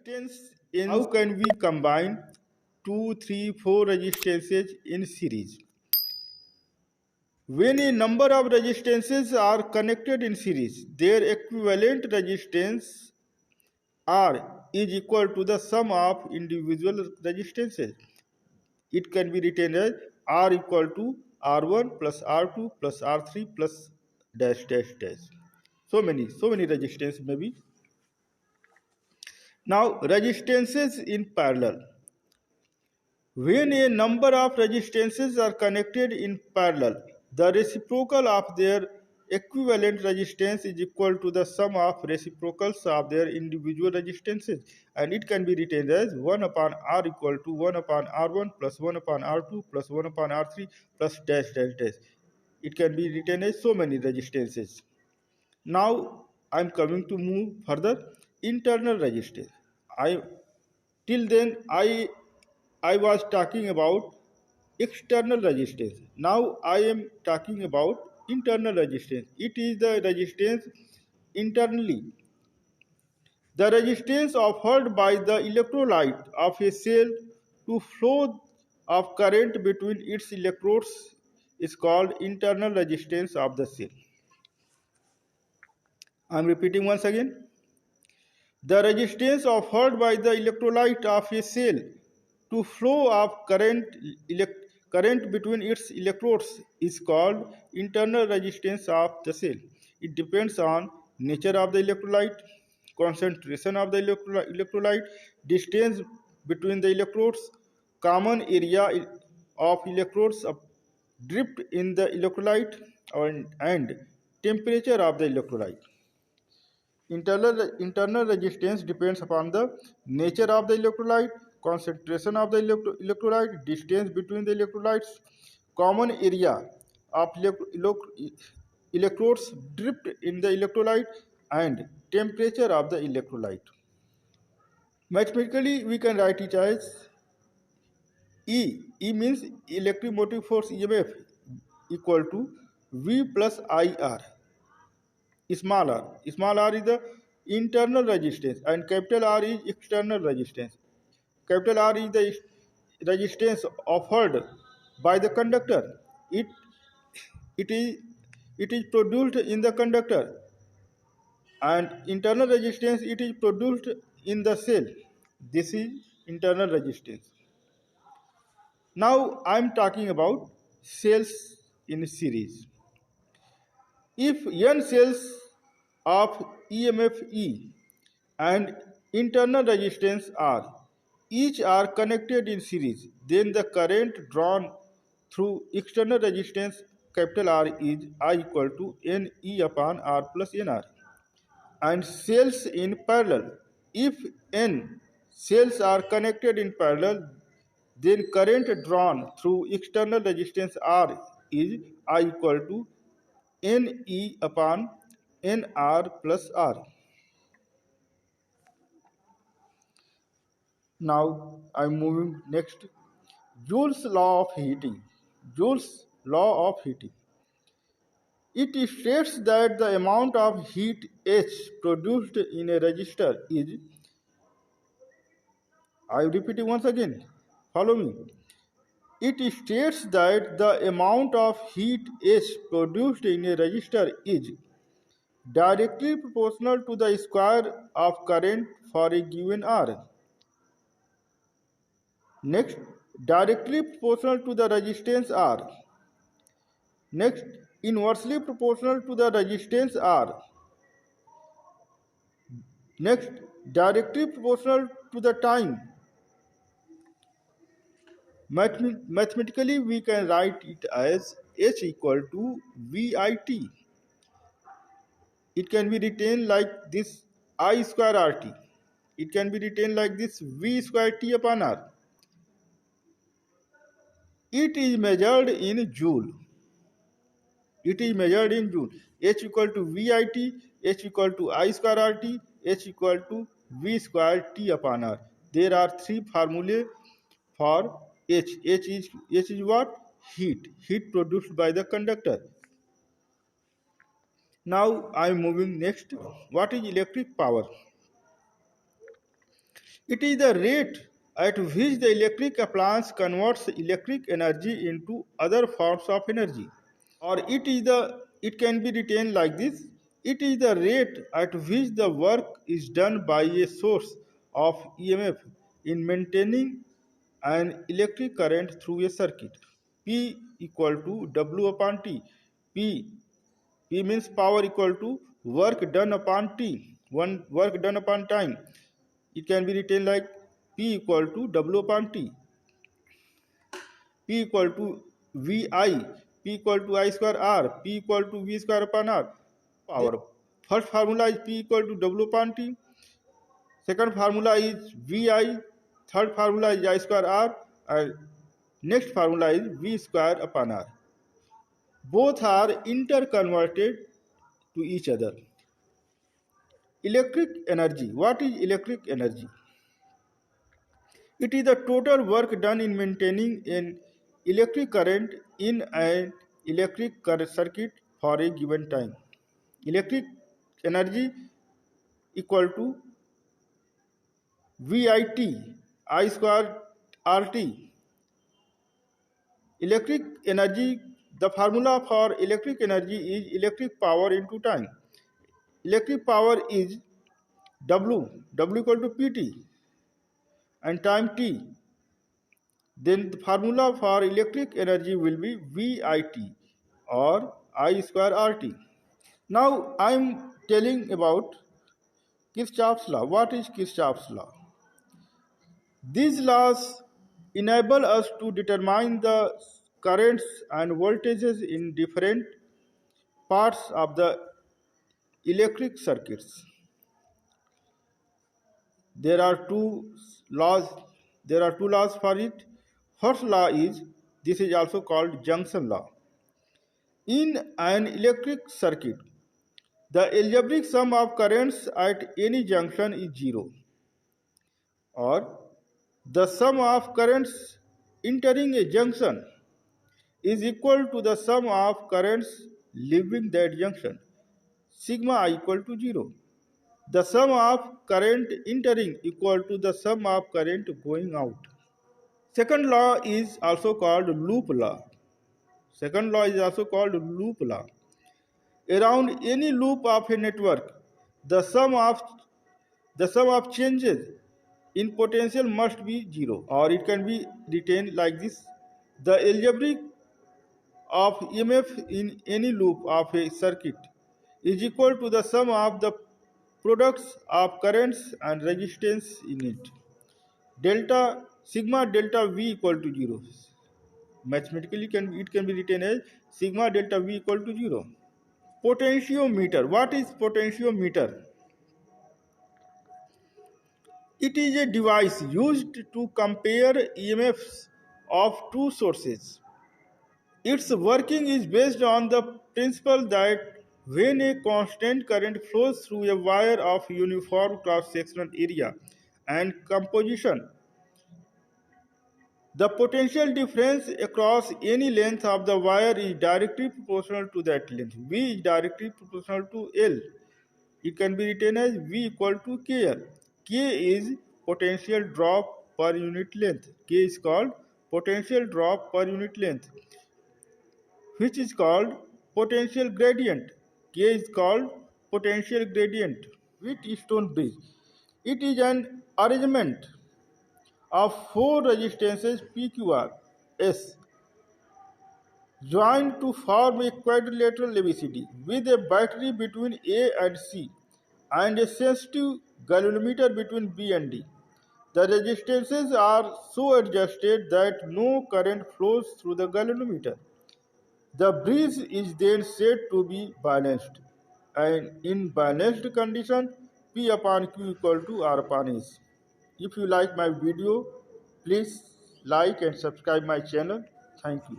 resistance in how can we combine 2, 3, 4 resistances in series? When a number of resistances are connected in series, their equivalent resistance R is equal to the sum of individual resistances. It can be written as R equal to R1 plus R2 plus R3 plus dash dash dash. So many resistance may be. Now resistances in parallel. When a number of resistances are connected in parallel, the reciprocal of their equivalent resistance is equal to the sum of reciprocals of their individual resistances, and it can be written as 1 upon R equal to 1 upon R1 plus 1 upon R2 plus 1 upon R3 plus dash dash dash. It can be written as so many resistances. Now I am coming to move further. Internal resistance. I till then I was talking about external resistance. Now I am talking about internal resistance. It is the resistance internally. The resistance offered by the electrolyte of a cell to flow of current between its electrodes is called internal resistance of the cell. I am repeating once again. The resistance offered by the electrolyte of a cell to flow of current between its electrodes is called internal resistance of the cell. It depends on nature of the electrolyte, concentration of the electrolyte, distance between the electrodes, common area of electrodes, drift in the electrolyte, and temperature of the electrolyte. Internal resistance depends upon the nature of the electrolyte, concentration of the electrolyte, distance between the electrolytes, common area of electrodes, drift in the electrolyte, and temperature of the electrolyte. Mathematically, we can write it as E. E means electromotive force EMF equal to V plus IR. Small r. Small r is the internal resistance and capital R is external resistance. Capital R is the resistance offered by the conductor. It, it, is, it is produced in the conductor, and internal resistance it is produced in the cell. This is internal resistance. Now I am talking about cells in series. If n cells of EMF E and internal resistance R each are connected in series, then the current drawn through external resistance capital R is I equal to NE upon R plus NR. And cells in parallel. If N cells are connected in parallel, then current drawn through external resistance R is I equal to NE upon NR plus R. Now I'm moving next. Joule's law of heating. Joule's law of heating. It states that the amount of heat H produced in a resistor is, I repeat it once again, follow me. It states that the amount of heat H produced in a resistor is directly proportional to the square of current for a given R. Next, directly proportional to the resistance R. Next, inversely proportional to the resistance R. Next, directly proportional to the time. Mathematically, we can write it as H equal to VIT. It can be written like this I square RT. It can be written like this V square T upon R. It is measured in joule. It is measured in joule. H equal to VIT, H equal to I square RT, H equal to V square T upon R. There are three formulae for H. H is what? Heat. Heat produced by the conductor. Now I am moving next. What is electric power? It is the rate at which the electric appliance converts electric energy into other forms of energy. Or it can be written like this: it is the rate at which the work is done by a source of EMF in maintaining an electric current through a circuit. P equal to W upon T. P P means power equal to work done upon T, one work done upon time. It can be written like P equal to W upon T. P equal to VI, P equal to I square R, P equal to V square upon R. Power. First formula is P equal to W upon T. Second formula is VI. Third formula is I square R. And next formula is V square upon R. Both are interconverted to each other. Electric energy. What is electric energy? It is the total work done in maintaining an electric current in an electric circuit for a given time. Electric energy equal to VIT, I square RT. Electric energy, the formula for electric energy is electric power into time. Electric power is W equal to PT and time T. Then the formula for electric energy will be VIT or I square RT. Now I am telling about Kirchhoff's law. What is Kirchhoff's law? These laws enable us to determine the currents and voltages in different parts of the electric circuits. There are two laws. There are two laws for it. First law is, this is also called junction law. In an electric circuit, the algebraic sum of currents at any junction is zero, or the sum of currents entering a junction is equal to the sum of currents leaving that junction, sigma I equal to 0. The sum of current entering equal to the sum of current going out. Second law is also called loop law. Second law is also called loop law. Around any loop of a network, the sum of changes in potential must be 0, or it can be written like this: the algebraic of EMF in any loop of a circuit is equal to the sum of the products of currents and resistance in it. Delta sigma delta V equal to 0. Mathematically it can be written as sigma delta V equal to 0. Potentiometer. What is potentiometer? It is a device used to compare EMFs of two sources. Its working is based on the principle that when a constant current flows through a wire of uniform cross-sectional area and composition, the potential difference across any length of the wire is directly proportional to that length. V is directly proportional to L. It can be written as V equal to KL. K is potential drop per unit length. K is called potential drop per unit length, which is called potential gradient. K is called potential gradient. Wheatstone bridge. It is an arrangement of four resistances PQR S joined to form a quadrilateral ABCD with a battery between A and C and a sensitive galvanometer between B and D. The resistances are so adjusted that no current flows through the galvanometer. The bridge is then said to be balanced, and in balanced condition, P upon Q equal to R upon S. If you like my video, please like and subscribe my channel. Thank you.